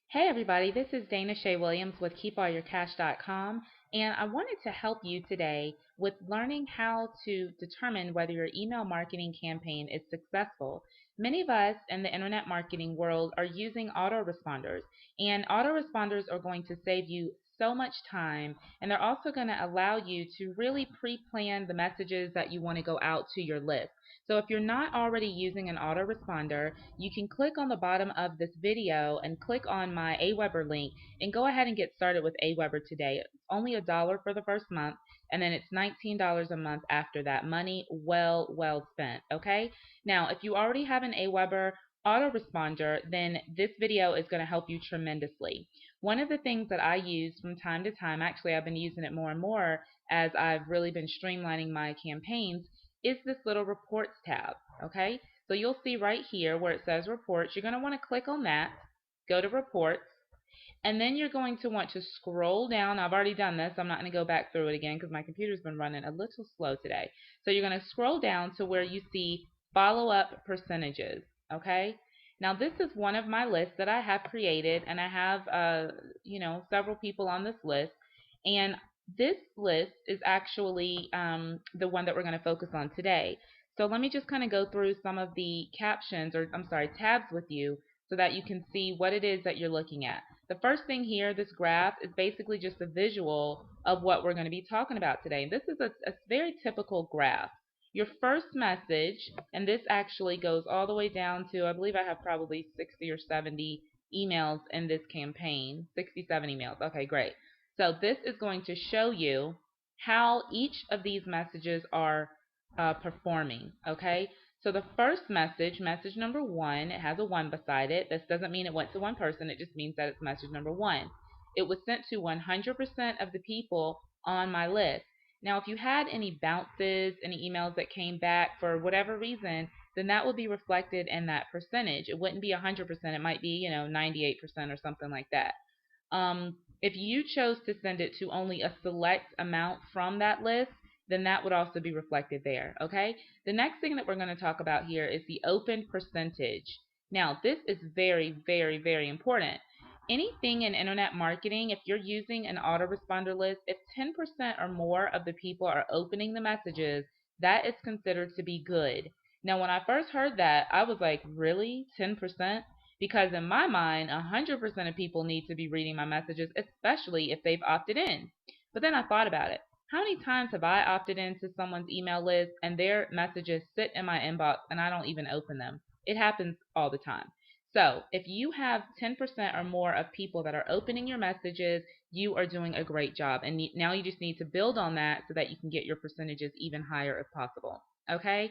Hey everybody, this is Dana Shea Williams with KeepAllYourCash.com, and I wanted to help you today with learning how to determine whether your email marketing campaign is successful. Many of us in the internet marketing world are using autoresponders, and autoresponders are going to save you so much time, and they're also going to allow you to really pre-plan the messages that you want to go out to your list. So if you're not already using an autoresponder, you can click on the bottom of this video and click on my Aweber link and go ahead and get started with Aweber today. It's only $1 for the first month, and then it's $19 a month after that. Money well spent, okay? Now, if you already have an Aweber autoresponder, then this video is going to help you tremendously. One of the things that I use from time to time, actually I've been using it more and more as I've really been streamlining my campaigns, is this little reports tab, okay? So you'll see right here where it says reports, you're going to want to click on that, go to reports, and then you're going to want to scroll down. I've already done this. I'm not going to go back through it again because my computer's been running a little slow today. So you're going to scroll down to where you see follow-up percentages, okay? Now this is one of my lists that I have created, and I have several people on this list, and this list is actually the one that we're going to focus on today. So let me just kind of go through some of the captions, or I'm sorry, tabs with you so that you can see what it is that you're looking at. The first thing here, this graph, is basically just a visual of what we're going to be talking about today. This is a very typical graph. Your first message, and this actually goes all the way down to, I believe I have probably 60 or 70 emails in this campaign. 67 emails. Okay, great. So this is going to show you how each of these messages are performing, okay? So the first message, message number 1, it has a 1 beside it. This doesn't mean it went to one person, it just means that it's message number 1. It was sent to 100% of the people on my list. Now, if you had any bounces, any emails that came back for whatever reason, then that would be reflected in that percentage. It wouldn't be 100%, it might be, 98% or something like that. If you chose to send it to only a select amount from that list, then that would also be reflected there, okay? The next thing that we're going to talk about here is the open percentage. Now, this is very important. Anything in internet marketing, if you're using an autoresponder list, if 10% or more of the people are opening the messages, that is considered to be good. Now, when I first heard that, I was like, really? 10%? Because in my mind, 100% of people need to be reading my messages, especially if they've opted in. But then I thought about it. How many times have I opted into someone's email list and their messages sit in my inbox and I don't even open them? It happens all the time. So if you have 10% or more of people that are opening your messages, you are doing a great job. And now you just need to build on that so that you can get your percentages even higher if possible. Okay?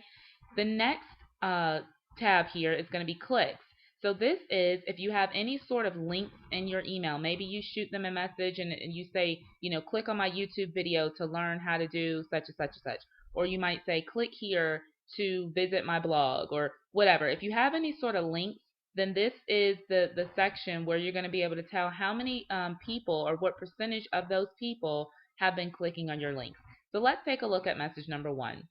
The next tab here is going to be clicks. So this is if you have any sort of links in your email. Maybe you shoot them a message and you say, click on my YouTube video to learn how to do such and such and such. Or you might say, click here to visit my blog or whatever. If you have any sort of links, then this is the section where you're going to be able to tell how many people or what percentage of those people have been clicking on your links. So let's take a look at message number 1.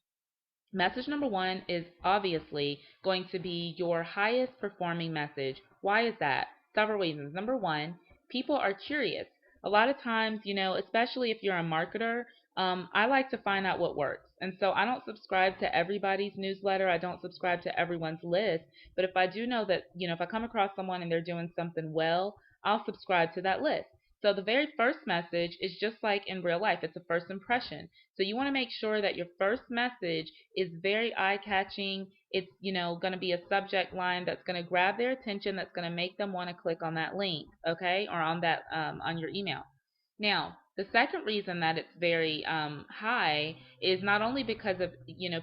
Message number 1 is obviously going to be your highest performing message. Why is that? Several reasons. Number 1, people are curious. A lot of times, especially if you're a marketer, I like to find out what works. And so I don't subscribe to everybody's newsletter. I don't subscribe to everyone's list. But if I do know that, if I come across someone and they're doing something well, I'll subscribe to that list. So the very first message is just like in real life. It's a first impression. So you want to make sure that your first message is very eye-catching. It's, going to be a subject line that's going to grab their attention, that's going to make them want to click on that link, okay, or on that on your email. Now, the second reason that it's very high is not only because of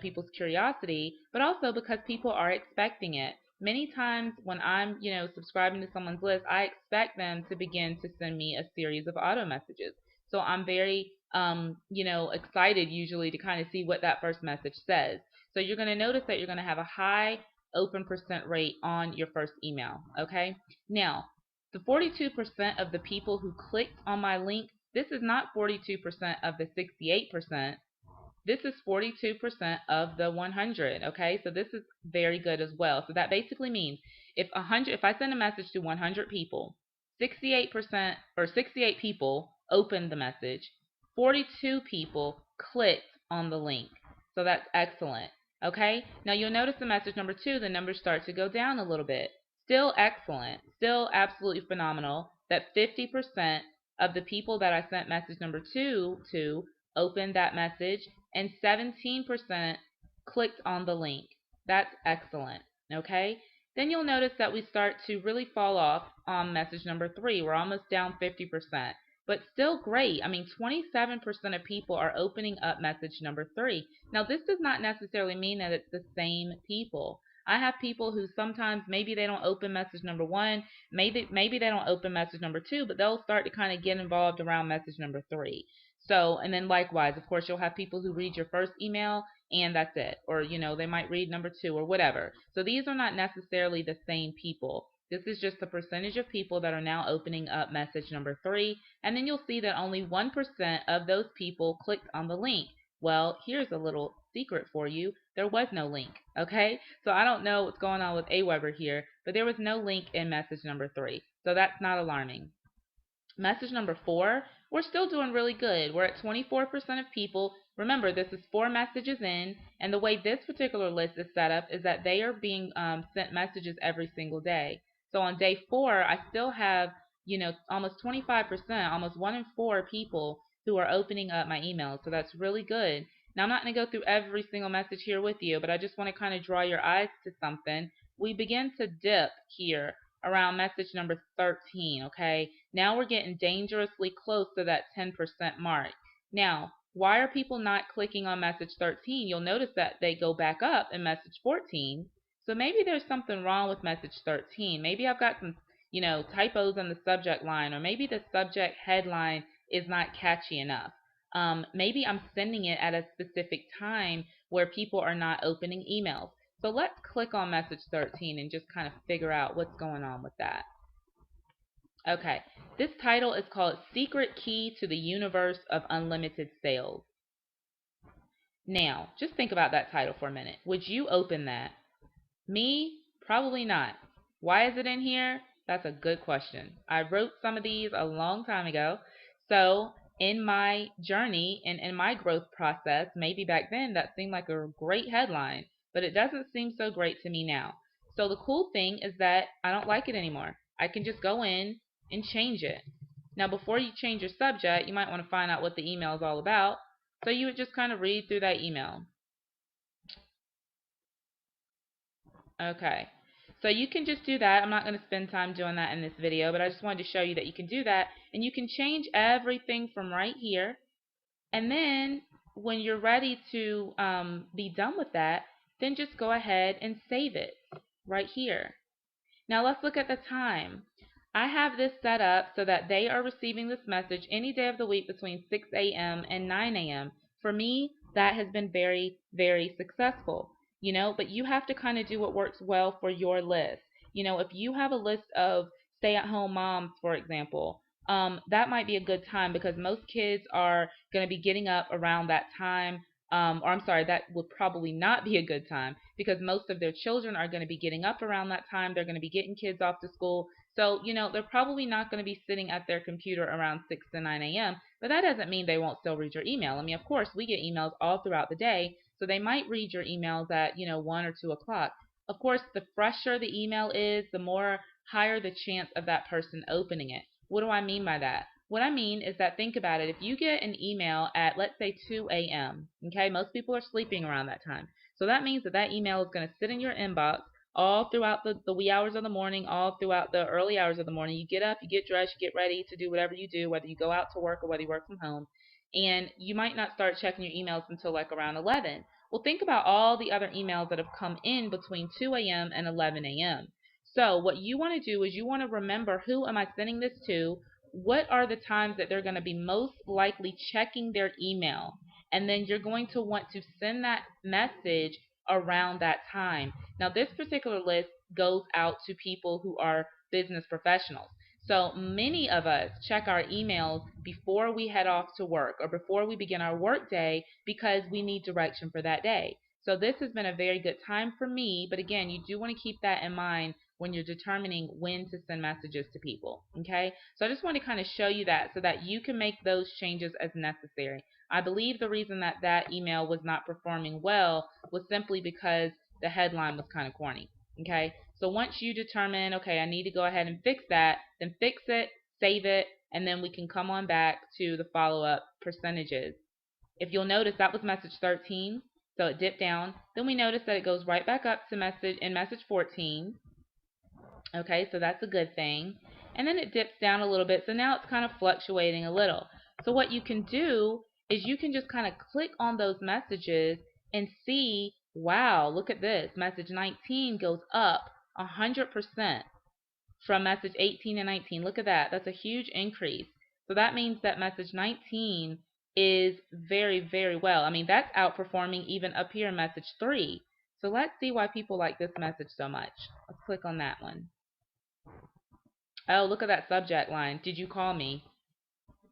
people's curiosity, but also because people are expecting it. Many times when I'm subscribing to someone's list, I expect them to begin to send me a series of auto messages. So I'm very excited usually to kind of see what that first message says. So you're going to notice that you're going to have a high open percent rate on your first email. Okay. Now, the 42% of the people who clicked on my link, this is not 42% of the 68%. This is 42% of the 100, okay? So this is very good as well. So that basically means if I send a message to 100 people, 68% or 68 people opened the message, 42 people clicked on the link. So that's excellent. Okay, now you'll notice the message number 2, the numbers start to go down a little bit. Still excellent, still absolutely phenomenal that 50% of the people that I sent message number 2 to opened that message and 17% clicked on the link. That's excellent. Okay, then you'll notice that we start to really fall off on message number 3. We're almost down 50%, but still great. I mean, 27% of people are opening up message number 3. Now, this does not necessarily mean that it's the same people. I have people who sometimes maybe they don't open message number 1, maybe they don't open message number 2, but they'll start to kind of get involved around message number 3. So, and then likewise, of course, you'll have people who read your first email and that's it. Or, they might read number 2 or whatever. So these are not necessarily the same people. This is just the percentage of people that are now opening up message number 3. And then you'll see that only 1% of those people clicked on the link. Well, here's a little secret for you. There was no link, okay? So I don't know what's going on with Aweber here, but there was no link in message number 3. So that's not alarming. Message number 4, we're still doing really good. We're at 24% of people. Remember, this is 4 messages in, and the way this particular list is set up is that they are being sent messages every single day. So on day 4, I still have, almost 25%, almost 1 in 4 people who are opening up my emails. So that's really good. Now, I'm not going to go through every single message here with you, but I just want to kind of draw your eyes to something. We begin to dip here around message number 13, okay? Now we're getting dangerously close to that 10% mark. Now, why are people not clicking on message 13? You'll notice that they go back up in message 14. So maybe there's something wrong with message 13. Maybe I've got some, typos in the subject line, or maybe the subject headline is not catchy enough. Maybe I'm sending it at a specific time where people are not opening emails. So let's click on message 13 and just kind of figure out what's going on with that. Okay, this title is called Secret Key to the Universe of Unlimited Sales. Now, just think about that title for a minute. Would you open that? Me? Probably not. Why is it in here? That's a good question. I wrote some of these a long time ago. So in my journey and in my growth process, maybe back then that seemed like a great headline, but it doesn't seem so great to me now. So the cool thing is that I don't like it anymore. I can just go in and change it. Now, before you change your subject, you might want to find out what the email is all about. So you would just kind of read through that email. Okay. So you can just do that. I'm not going to spend time doing that in this video, but I just wanted to show you that you can do that. And you can change everything from right here. And then when you're ready to be done with that, then just go ahead and save it right here. Now let's look at the time. I have this set up so that they are receiving this message any day of the week between 6 a.m. and 9 a.m. For me, that has been very, very successful. But you have to kind of do what works well for your list. If you have a list of stay-at-home moms, for example, that might be a good time because most kids are going to be getting up around that time. Or I'm sorry, that would probably not be a good time because most of their children are going to be getting up around that time. They're going to be getting kids off to school. So, they're probably not going to be sitting at their computer around 6 to 9 a.m., but that doesn't mean they won't still read your email. I mean, of course, we get emails all throughout the day, so they might read your emails at, 1 or 2 o'clock. Of course, the fresher the email is, the more higher the chance of that person opening it. What do I mean by that? What I mean is that think about it. If you get an email at, let's say, 2 a.m., okay, most people are sleeping around that time. So that means that email is going to sit in your inbox all throughout the wee hours of the morning, all throughout the early hours of the morning. You get up, you get dressed, you get ready to do whatever you do, whether you go out to work or whether you work from home. And you might not start checking your emails until like around 11. Well, think about all the other emails that have come in between 2 a.m. and 11 a.m. So what you want to do is you want to remember, who am I sending this to? What are the times that they're going to be most likely checking their email? And then you're going to want to send that message around that time. Now, this particular list goes out to people who are business professionals. So many of us check our emails before we head off to work or before we begin our work day because we need direction for that day. So this has been a very good time for me, but again, you do want to keep that in mind when you're determining when to send messages to people. Okay, so I just want to kind of show you that so that you can make those changes as necessary. I believe the reason that that email was not performing well was simply because the headline was kind of corny. Okay, so once you determine, okay, I need to go ahead and fix that, then fix it, save it, and then we can come on back to the follow-up percentages. If you'll notice, that was message 13, so it dipped down. Then we notice that it goes right back up to message 14. Okay, so that's a good thing. And then it dips down a little bit, so now it's kind of fluctuating a little. So what you can do is you can just kind of click on those messages and see, wow, look at this. Message 19 goes up 100% from message 18 and 19. Look at that. That's a huge increase. So that means that message 19 is very, very well. I mean, that's outperforming even up here in message 3. So let's see why people like this message so much. Let's click on that one. Oh, look at that subject line. Did you call me?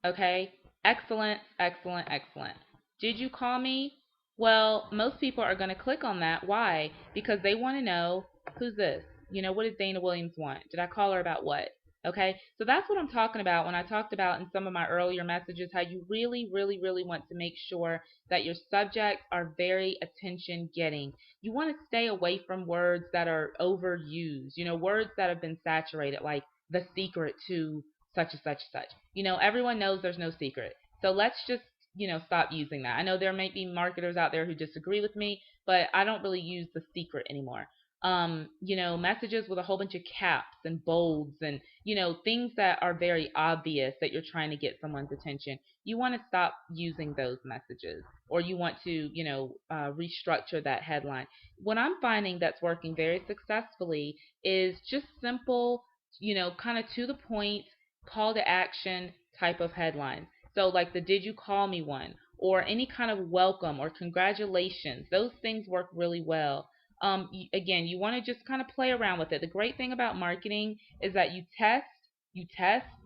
Okay. Excellent, excellent, excellent. Did you call me? Well, most people are going to click on that. Why? Because they want to know, who's this? You know, what does Dana Williams want? Did I call her about what? Okay, so that's what I'm talking about when I talked about in some of my earlier messages how you really, really, really want to make sure that your subjects are very attention getting. You want to stay away from words that are overused, you know, words that have been saturated, like the secret to such and such and such. You know, everyone knows there's no secret. So let's just, you know, stop using that. I know there may be marketers out there who disagree with me, but I don't really use the secret anymore. You know, messages with a whole bunch of caps and bolds and, you know, things that are very obvious that you're trying to get someone's attention. You want to stop using those messages, or you want to, you know, restructure that headline. What I'm finding that's working very successfully is just simple, you know, kind of to the point, call to action type of headlines. So like the did you call me one, or any kind of welcome or congratulations. Those things work really well. Again, you want to just kind of play around with it. The great thing about marketing is that you test,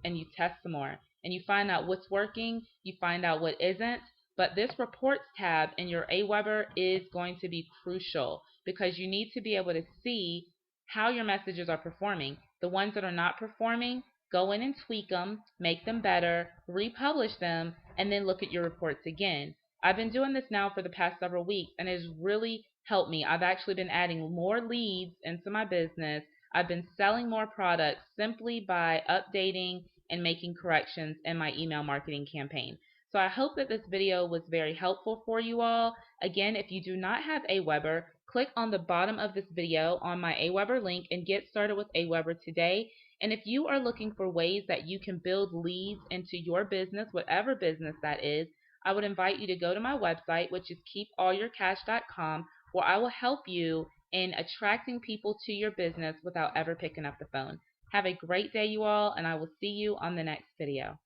and you test some more. And you find out what's working, you find out what isn't. But this reports tab in your Aweber is going to be crucial because you need to be able to see how your messages are performing. The ones that are not performing, go in and tweak them, make them better, republish them, and then look at your reports again. I've been doing this now for the past several weeks, and it has really helped me. I've actually been adding more leads into my business. I've been selling more products simply by updating and making corrections in my email marketing campaign. So I hope that this video was very helpful for you all. Again, if you do not have Aweber, click on the bottom of this video on my Aweber link and get started with Aweber today. And if you are looking for ways that you can build leads into your business, whatever business that is, I would invite you to go to my website, which is keepallyourcash.com, where I will help you in attracting people to your business without ever picking up the phone. Have a great day, you all, and I will see you on the next video.